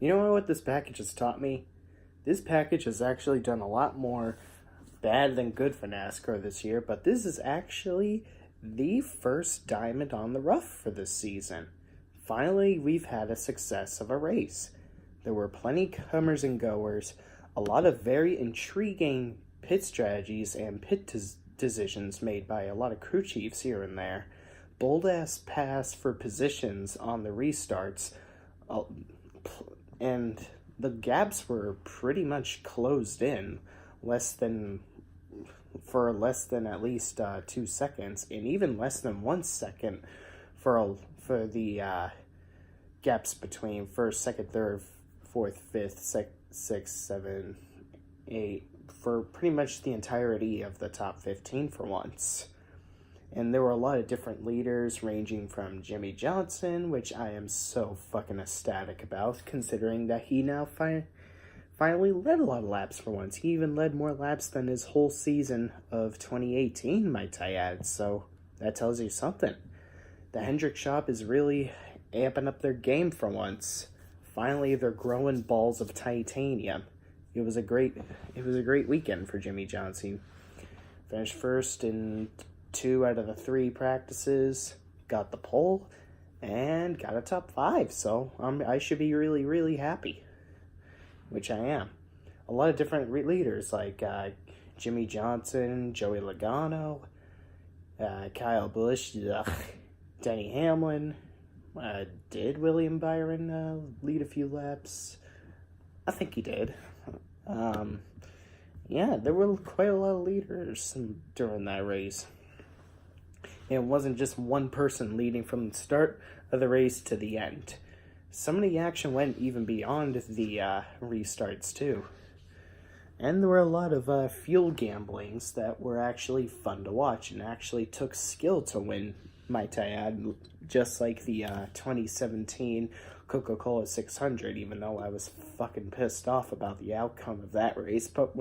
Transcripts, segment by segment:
You know what this package has taught me? This package has actually done a lot more bad than good for NASCAR this year, but this is actually the first diamond on the rough for this season. Finally, we've had a success of a race. There were plenty comers and goers, a lot of very intriguing pit strategies and pit decisions made by a lot of crew chiefs here and there. Bold-ass pass for positions on the restarts, and the gaps were pretty much closed in less than at least 2 seconds, and even less than 1 second for the gaps between first, second, third, fourth, fifth, sixth, seven, eight, for pretty much the entirety of the top 15 for once. And there were a lot of different leaders, ranging from Jimmy Johnson, which I am so fucking ecstatic about, considering that he now finally led a lot of laps for once. He even led more laps than his whole season of 2018, might I add, so that tells you something. The Hendrick shop is really amping up their game for once. Finally, they're growing balls of titanium. It was a great weekend for Jimmy Johnson. Finished first in 2 out of the 3 practices, got the pole, and got a top 5, so I should be really, really happy, which I am. A lot of different leaders, like Jimmy Johnson, Joey Logano, Kyle Busch, Denny Hamlin. Did William Byron lead a few laps? I think he did. Yeah, there were quite a lot of leaders during that race. It wasn't just one person leading from the start of the race to the end. Some of the action went even beyond the restarts too. And there were a lot of fuel gamblings that were actually fun to watch and actually took skill to win, might I add, just like the 2017 Coca-Cola 600, even though I was fucking pissed off about the outcome of that race, but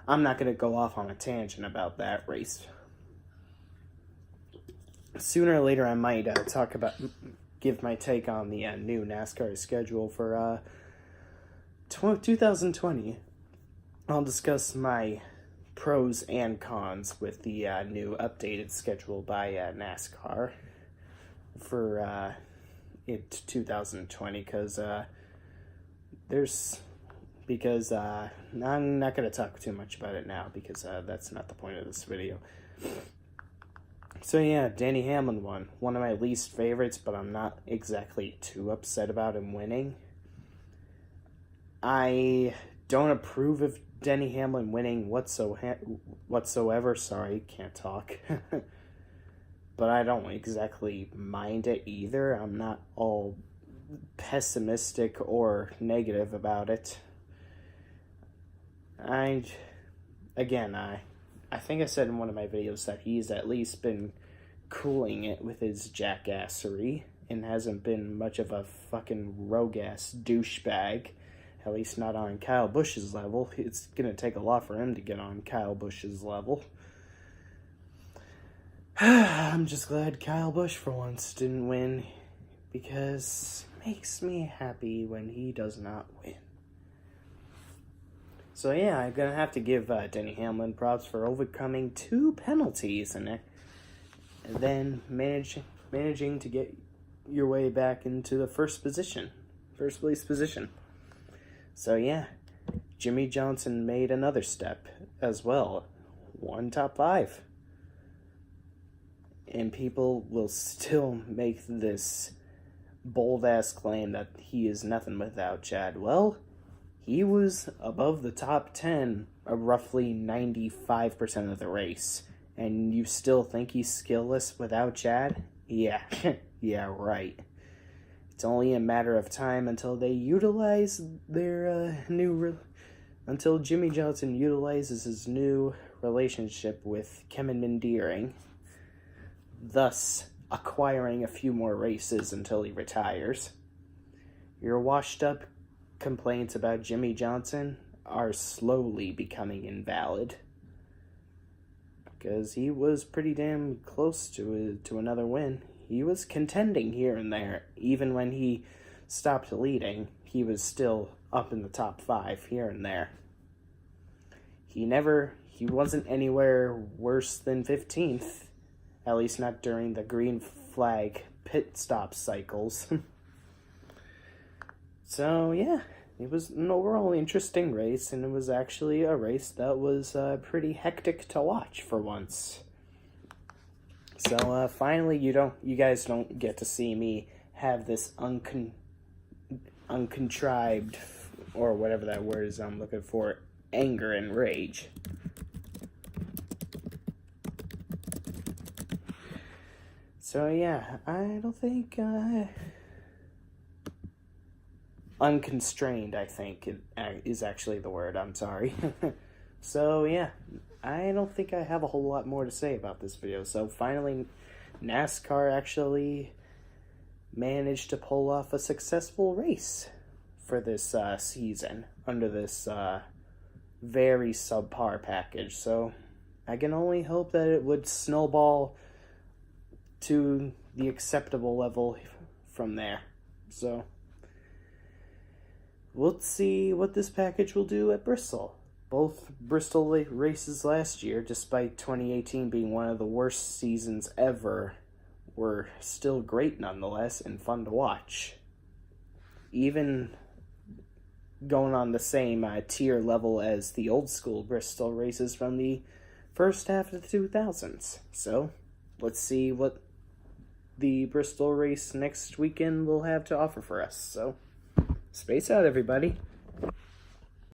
I'm not going to go off on a tangent about that race. Sooner or later I might give my take on the new NASCAR schedule for 2020. I'll discuss my pros and cons with the new updated schedule by NASCAR for 2020, because I'm not going to talk too much about it now, because that's not the point of this video. So yeah, Denny Hamlin won. One of my least favorites, but I'm not exactly too upset about him winning. I don't approve of Denny Hamlin winning whatsoever. Sorry, can't talk. But I don't exactly mind it either. I'm not all pessimistic or negative about it. I think I said in one of my videos that he's at least been cooling it with his jackassery and hasn't been much of a fucking rogue-ass douchebag. At least not on Kyle Busch's level. It's going to take a lot for him to get on Kyle Busch's level. I'm just glad Kyle Busch for once didn't win, because it makes me happy when he does not win. So yeah, I'm going to have to give Denny Hamlin props for overcoming 2 penalties and then managing to get your way back into the first place position. So yeah, Jimmy Johnson made another step as well, 1 top 5. And people will still make this bold-ass claim that he is nothing without Chad. Well, he was above the top 10 roughly 95% of the race. And you still think he's skillless without Chad? Yeah, yeah, right. It's only a matter of time until they utilize their until Jimmy Johnson utilizes his new relationship with Kevin Deering, thus acquiring a few more races until he retires. Your washed up complaints about Jimmy Johnson are slowly becoming invalid, because he was pretty damn close to another win. He was contending here and there, even when he stopped leading, he was still up in the top 5 here and there. He wasn't anywhere worse than 15th, at least not during the green flag pit stop cycles. So yeah, it was an overall interesting race, and it was actually a race that was pretty hectic to watch for once. So finally, you guys don't get to see me have this uncontrived, or whatever that word is I'm looking for, anger and rage. So yeah, I don't think unconstrained, I think, is actually the word. I'm sorry. So yeah, I don't think I have a whole lot more to say about this video. So finally, NASCAR actually managed to pull off a successful race for this season under this very subpar package. So I can only hope that it would snowball to the acceptable level from there. So we'll see what this package will do at Bristol. Both Bristol races last year, despite 2018 being one of the worst seasons ever, were still great nonetheless and fun to watch. Even going on the same tier level as the old school Bristol races from the first half of the 2000s. So let's see what the Bristol race next weekend will have to offer for us. So space out, everybody.